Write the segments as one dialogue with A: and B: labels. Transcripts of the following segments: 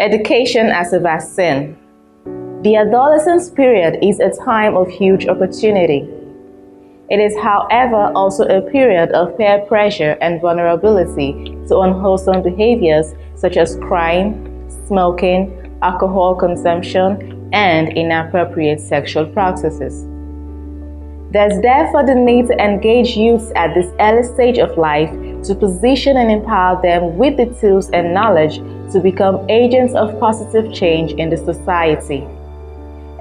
A: Education as a vaccine. The adolescence period is a time of huge opportunity. It is, however, also a period of peer pressure and vulnerability to unwholesome behaviors such as crime, smoking, alcohol consumption, and inappropriate sexual practices. There's therefore the need to engage youths at this early stage of life to position and empower them with the tools and knowledge to become agents of positive change in the society.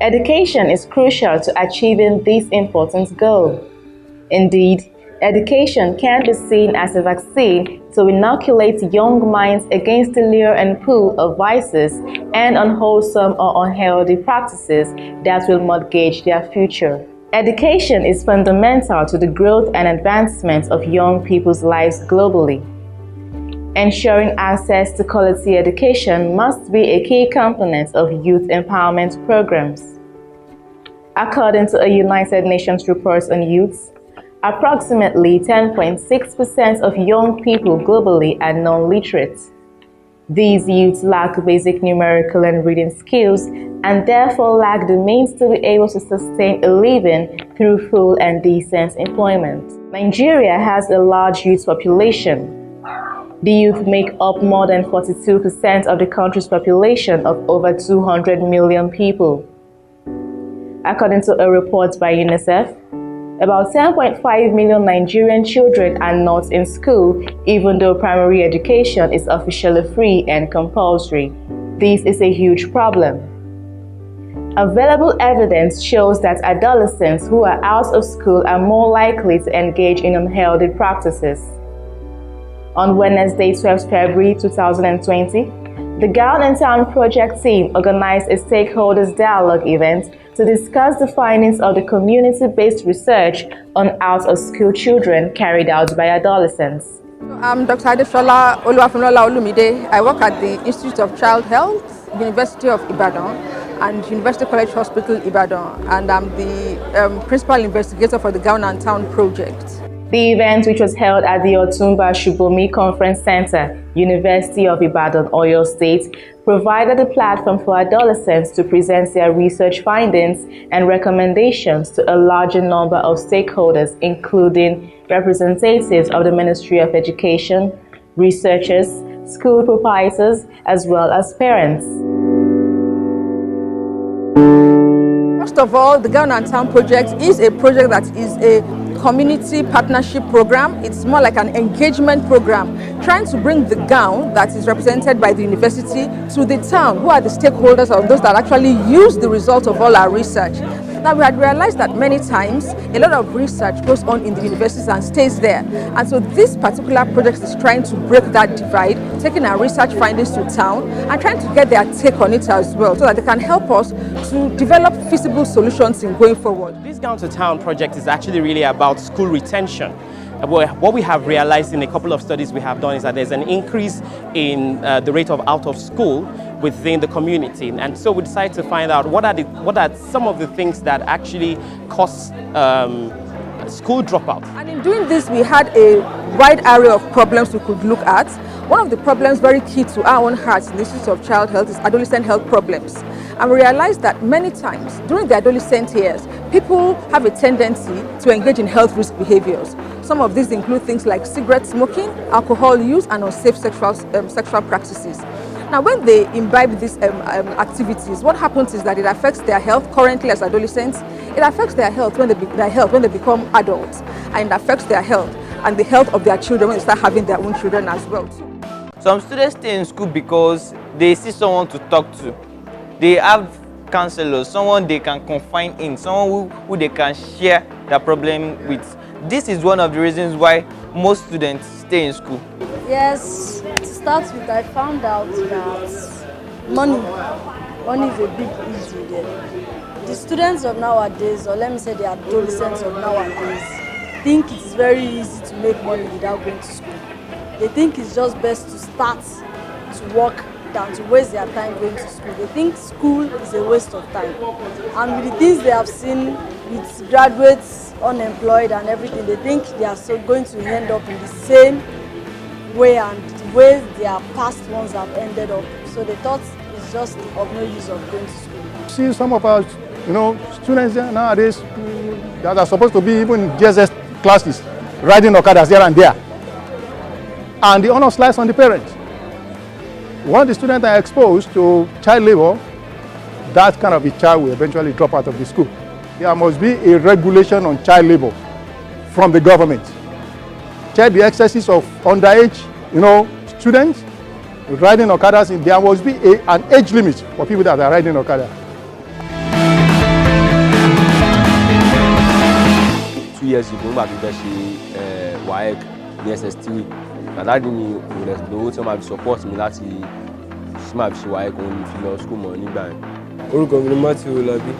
A: Education is crucial to achieving this important goal. Indeed, education can be seen as a vaccine to inoculate young minds against the lure and pull of vices and unwholesome or unhealthy practices that will mortgage their future. Education is fundamental to the growth and advancement of young people's lives globally. Ensuring access to quality education must be a key component of youth empowerment programs. According to a United Nations report on youth, approximately 10.6% of young people globally are non-literate. These youths lack basic numerical and reading skills and therefore lack the means to be able to sustain a living through full and decent employment. Nigeria has a large youth population. The youth make up more than 42% of the country's population of over 200 million people. According to a report by UNICEF, about 10.5 million Nigerian children are not in school, even though primary education is officially free and compulsory. This is a huge problem. Available evidence shows that adolescents who are out of school are more likely to engage in unhealthy practices. On Wednesday, 12 February 2020, the Gown and Town project team organized a stakeholders dialogue event to discuss the findings of the community-based research on out-of-school children carried out by adolescents.
B: I'm Dr. Adeshola Oluwafunlola Olumide. I work at the Institute of Child Health, University of Ibadan, and University College Hospital, Ibadan, and I'm the principal investigator for the Gown and Town project.
A: The event, which was held at the Otumba Shubomi Conference Center, University of Ibadan, Oyo State, provided a platform for adolescents to present their research findings and recommendations to a larger number of stakeholders, including representatives of the Ministry of Education, researchers, school proprietors, as well as parents.
B: First of all, the Gown and Town project is a project that is a community partnership program. It's more like an engagement program, trying to bring the gown that is represented by the university to the town, who are the stakeholders or those that actually use the result of all our research. Now, we had realized that many times a lot of research goes on in the universities and stays there. And so this particular project is trying to break that divide, taking our research findings to town and trying to get their take on it as well, so that they can help us to develop feasible solutions in going forward.
C: This Gown to Town project is actually really about school retention. What we have realized in a couple of studies we have done is that there's an increase in the rate of out of school within the community, and so we decided to find out what are some of the things that actually cause school dropout. And
B: in doing this, we had a wide array of problems we could look at. One of the problems very key to our own hearts in the Institute of Child Health is adolescent health problems. And we realized that many times during the adolescent years, people have a tendency to engage in health risk behaviors. Some of these include things like cigarette smoking, alcohol use, and unsafe sexual practices. Now, when they imbibe these activities, what happens is that it affects their health currently as adolescents. It affects their health when they become adults, and it affects their health and the health of their children when they start having their own children as well too.
D: Some students stay in school because they see someone to talk to. They have counselors, someone they can confide in, someone who they can share their problem with. This is one of the reasons why most students stay in school.
E: Yes, to start with, I found out that money is a big issue there. The students of nowadays, or let me say the adolescents of nowadays, think it's very easy to make money without going to school. They think it's just best to start to work than to waste their time going to school. They think school is a waste of time. And with the things they have seen with graduates, unemployed and everything, they think they are so going to end up in the same way and ways their past ones have ended up. So they thought it's just of no use of going to school.
F: See some of our, students nowadays that are supposed to be even GSS classes, riding Okadas here and there. And the onus lies on the parents. Once the students are exposed to child labor, that kind of a child will eventually drop out of the school. There must be a regulation on child labor from the government. Check the excesses of underage, students riding Okadas. There must be an age limit for people that are riding Okada.
G: 2 years ago, nígbà tó fẹ́ ṣe WAEC ní SS3, àdáàdì ni òwò tí wọ́n máa fi support mi láti máa fi ṣe WAEC òun ní fi lọ school mọ́ nígbà yẹn.
H: Orúkọ mi ni Matthew Olabi,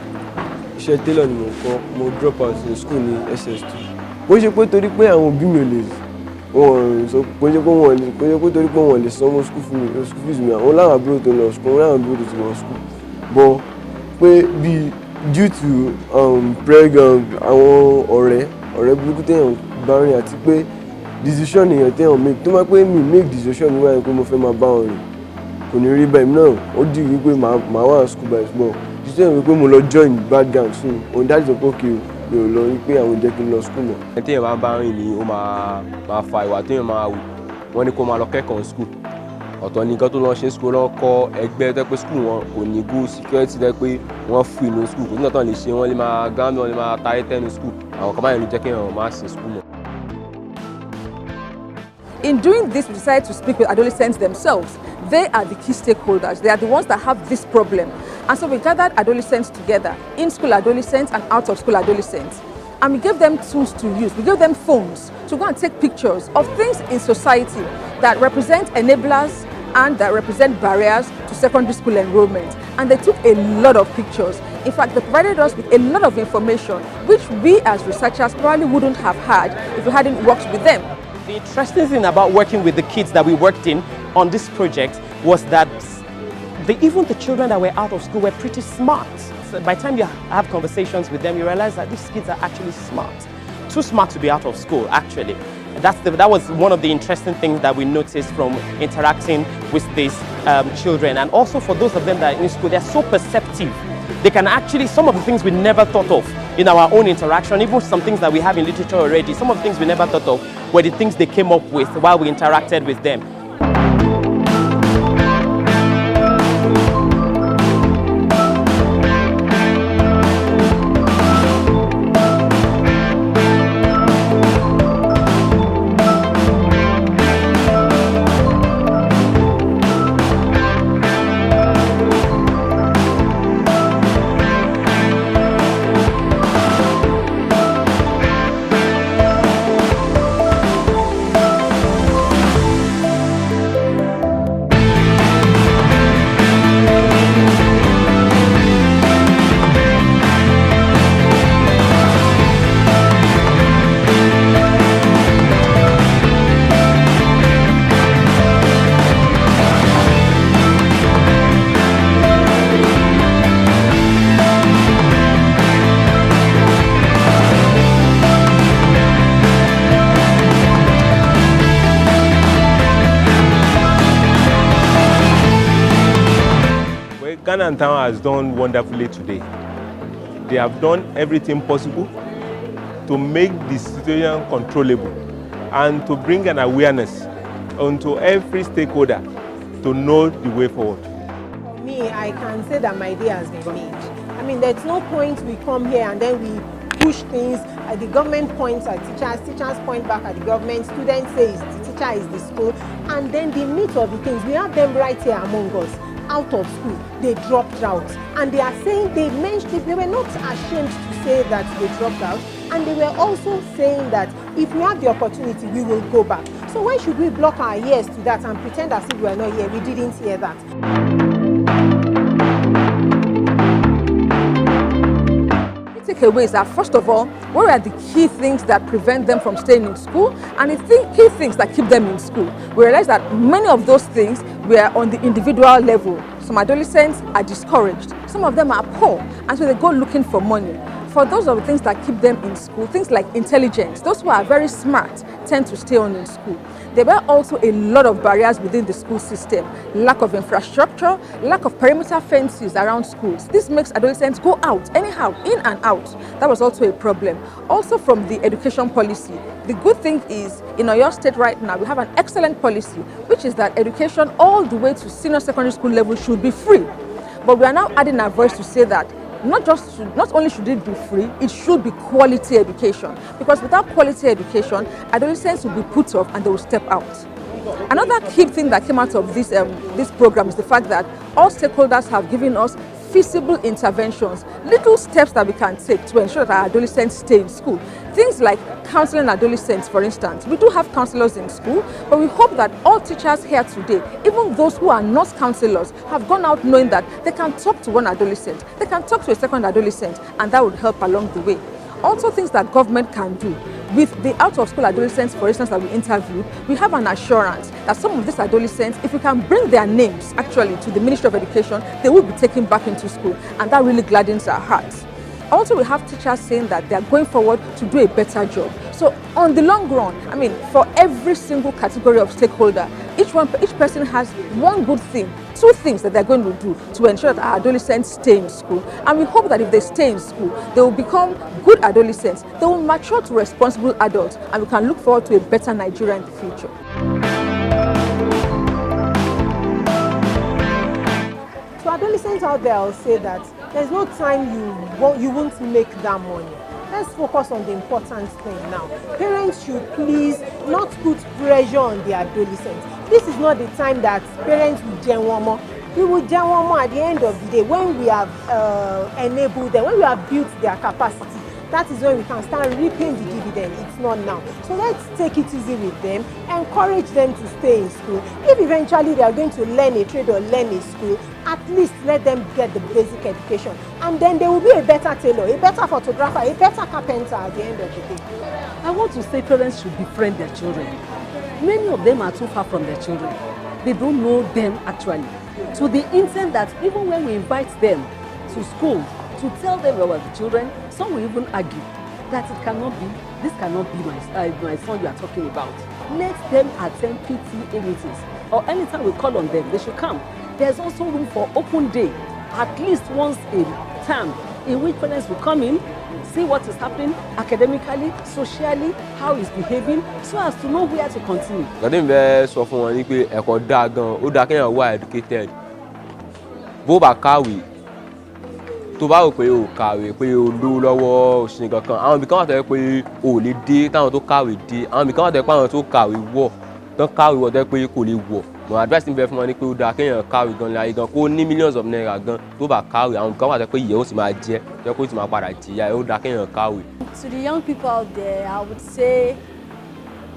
H: iṣẹ́ tailor ni mo kọ́, mo drop out ní school ní SS2. Bó ṣe pé torí pé àwọn òbí mi ò lè wọ́n sọ kó ṣe pé torí pé wọ́n lè sanwó school fees mi, àwọn láwọn àbúrò tó lọ school, láwọn àbúrò tó ti lọ school. But pé bí due to àwọn ọ̀rẹ́ burúkú téèyàn bá rìn àti pé decision èèyàn téèyàn make tó máa pé mi make decision mi wáyé pé mo fẹ́ máa bá wọn rìn kò ní rí bẹ́ẹ̀ náà ó dì wípé màá wà school by small decision wípé mo lọ join bad gang soon òun dájú sọ pé òkè mi ò lọ wípé àwọn jẹ́ kí n lọ school mọ́.
G: ẹni téèyàn bá rìn ni ó máa fa ìwà téèyàn máa wù wọ́n ní kó máa lọ kẹ́kọ̀ọ́ school ọ̀tọ̀ ní nǹkan tó lọ ṣe school lọ́wọ́ kọ́ ẹgbẹ́ tó pé school wọn kò ní good security tó pé wọ́n free inú school kò ní ọ̀tọ̀ lè ṣe wọ́n lè máa gambling wọ́n lè máa tayé tẹ́nu school àwọn kan báyìí ló jẹ́ kí èèyàn máa ṣe school mọ́.
B: In doing this, we decided to speak with adolescents themselves. They are the key stakeholders. They are the ones that have this problem. And so we gathered adolescents together, in-school adolescents and out-of-school adolescents. And we gave them tools to use. We gave them phones to go and take pictures of things in society that represent enablers and that represent barriers to secondary school enrollment. And they took a lot of pictures. In fact, they provided us with a lot of information, which we as researchers probably wouldn't have had if we hadn't worked with them.
C: The interesting thing about working with the kids that we worked in on this project was that even the children that were out of school were pretty smart. So by the time you have conversations with them, you realize that these kids are actually smart. Too smart to be out of school, actually. That was one of the interesting things that we noticed from interacting with these children. And also for those of them that are in school, they're so perceptive. They can actually, some of the things we never thought of in our own interaction, even some things that we have in literature already, some of the things we never thought of were the things they came up with while we interacted with them.
I: Ghana and Town has done wonderfully today. They have done everything possible to make the situation controllable and to bring an awareness onto every stakeholder to know the way forward.
J: For me, I can say that my day has been made. I mean, there's no point we come here and then we push things. The government points at teachers point back at the government, students say the teacher is the school, and then the meat of the things, we have them right here among us. Out of school, they dropped out, and they are saying they were not ashamed to say that they dropped out, and they were also saying that if we have the opportunity, we will go back. So why should we block our ears to that and pretend as if we are not here? We didn't hear that.
B: Takeaways are, first of all, what are the key things that prevent them from staying in school, and the key things that keep them in school. We realize that many of those things were on the individual level. Some adolescents are discouraged, some of them are poor, and so they go looking for money. For those of the things that keep them in school, things like intelligence, those who are very smart tend to stay on in school. There were also a lot of barriers within the school system. Lack of infrastructure, lack of perimeter fences around schools. This makes adolescents go out anyhow, in and out. That was also a problem. Also from the education policy. The good thing is, in Oyo State right now, we have an excellent policy, which is that education all the way to senior secondary school level should be free. But we are now adding our voice to say that not only should it be free, it should be quality education. Because without quality education, adolescents will be put off and they will step out. Another key thing that came out of this program is the fact that all stakeholders have given us feasible interventions, little steps that we can take to ensure that our adolescents stay in school. Things like counseling adolescents, for instance. We do have counselors in school, but we hope that all teachers here today, even those who are not counselors, have gone out knowing that they can talk to one adolescent, they can talk to a second adolescent, and that would help along the way. Also things that government can do. With the out-of-school adolescents, for instance, that we interviewed, we have an assurance that some of these adolescents, if we can bring their names actually to the Ministry of Education, they will be taken back into school, and that really gladdens our hearts. Also, we have teachers saying that they are going forward to do a better job. So on the long run, I mean, for every single category of stakeholder, each person has one good thing, two things that they're going to do to ensure that our adolescents stay in school. And we hope that if they stay in school, they will become good adolescents, they will mature to responsible adults, and we can look forward to a better Nigeria in the future.
J: To adolescents out there, I'll say that there's no time you won't make that money. Let's focus on the important thing now. Parents should please not put pressure on the adolescents. This is not the time that parents will gen one more. We will gen one more at the end of the day when we have enabled them, when we have built their capacity. That is when we can start reaping the dividend. It's not now. So let's take it easy with them, encourage them to stay in school. If eventually they are going to learn a trade or learn a skill, at least let them get the basic education. And then they will be a better tailor, a better photographer, a better carpenter at the end of the day.
K: I want to say parents should befriend their children. Many of them are too far from their children. They don't know them actually. To the intent that even when we invite them to school, to tell them about the children, some will even argue that this cannot be my son you are talking about. Let them attend PTA meetings, or anytime we call on them, they should come. There's also room for open day, at least once a term, in which parents will come in, see what is happening academically, socially, how he's behaving, so as to know where to continue.
G: Gàdé bẹ́ẹ̀ sọ fún wọn ní pé ẹ̀kọ́ dáa gan, ó dáa kéèyàn wà educated. Bó bá kàwé, tó bá rò pé o kàwé pé o lówó lọ́wọ́ òṣìṣẹ́ kankan, àwọn ibì kan wà tó yẹ pé o lè dé táwọn tó kàwé dé, àwọn ibì kan wà tó yẹ pé àwọn tó kàwé wọ̀, tó kàwé wọ̀ tó yẹ pé kò lè wọ̀. Mo advice mi bẹ fún wọn ní pé ó dáa kéèyàn kàwé gan láyé gan, kó ní millions of naira gan, tó bá kàwé, àwọn ibì kan wà tó yẹ pé ìyẹn ó sì máa jẹ, tó yẹ kó sì máa padà jìyà, ó dáa kéèyàn kàwé.
E: To the young people out there, I would say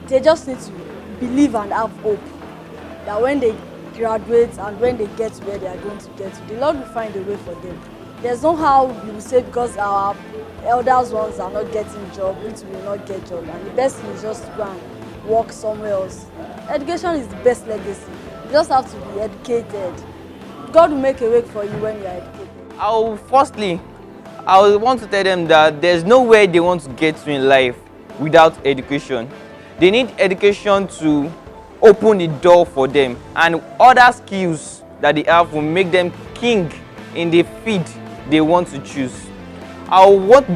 E: they just need to believe and have hope that when they graduate and when they get to where they are going to get to, the Lord will find a way for them. There's no how you will say because our elders ones are not getting job, we will not get job. And the best thing is just to go and work somewhere else. Education is the best legacy. You just have to be educated. God will make a way for you when you are educated.
D: Firstly, I want to tell them that there's nowhere they want to get to in life without education. They need education to open the door for them, and other skills that they have will make them king in the field they want to choose. I want to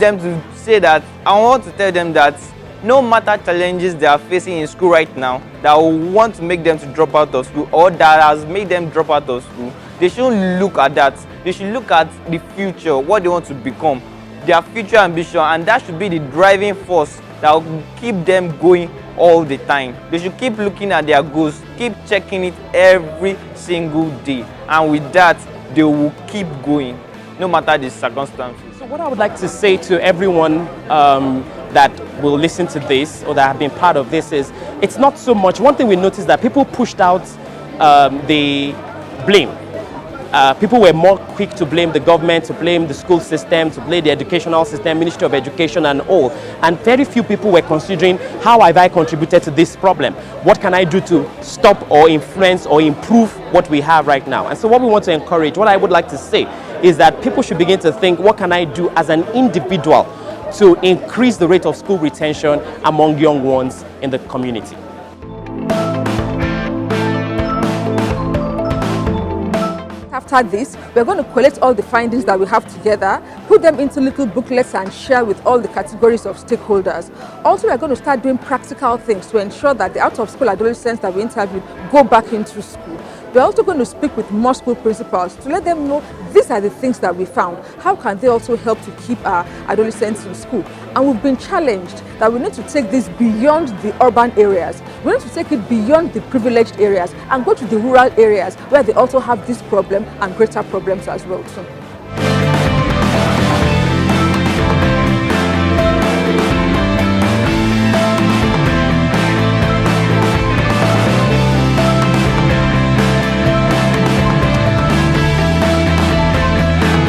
D: tell them that no matter challenges they are facing in school right now that will want to make them to drop out of school, or that has made them drop out of school, they shouldn't look at that. They should look at the future, what they want to become, their future ambition, and that should be the driving force that will keep them going all the time. They should keep looking at their goals, keep checking it every single day, and with that they will keep going no matter the circumstances.
C: So what I would like to say to everyone that will listen to this or that have been part of this is, it's not so much, one thing we noticed that people pushed out the blame people were more quick to blame the government, to blame the school system, to blame the educational system, Ministry of Education and all. And very few people were considering, how have I contributed to this problem? What can I do to stop or influence or improve what we have right now? And so what we want to encourage, what I would like to say, is that people should begin to think, what can I do as an individual to increase the rate of school retention among young ones in the community?
B: After this, we're going to collect all the findings that we have together, put them into little booklets and share with all the categories of stakeholders. Also, we're going to start doing practical things to ensure that the out-of-school adolescents that we interviewed go back into school. We're also going to speak with more school principals to let them know these are the things that we found. How can they also help to keep our adolescents in school? And we've been challenged that we need to take this beyond the urban areas. We need to take it beyond the privileged areas and go to the rural areas where they also have this problem and greater problems as well too.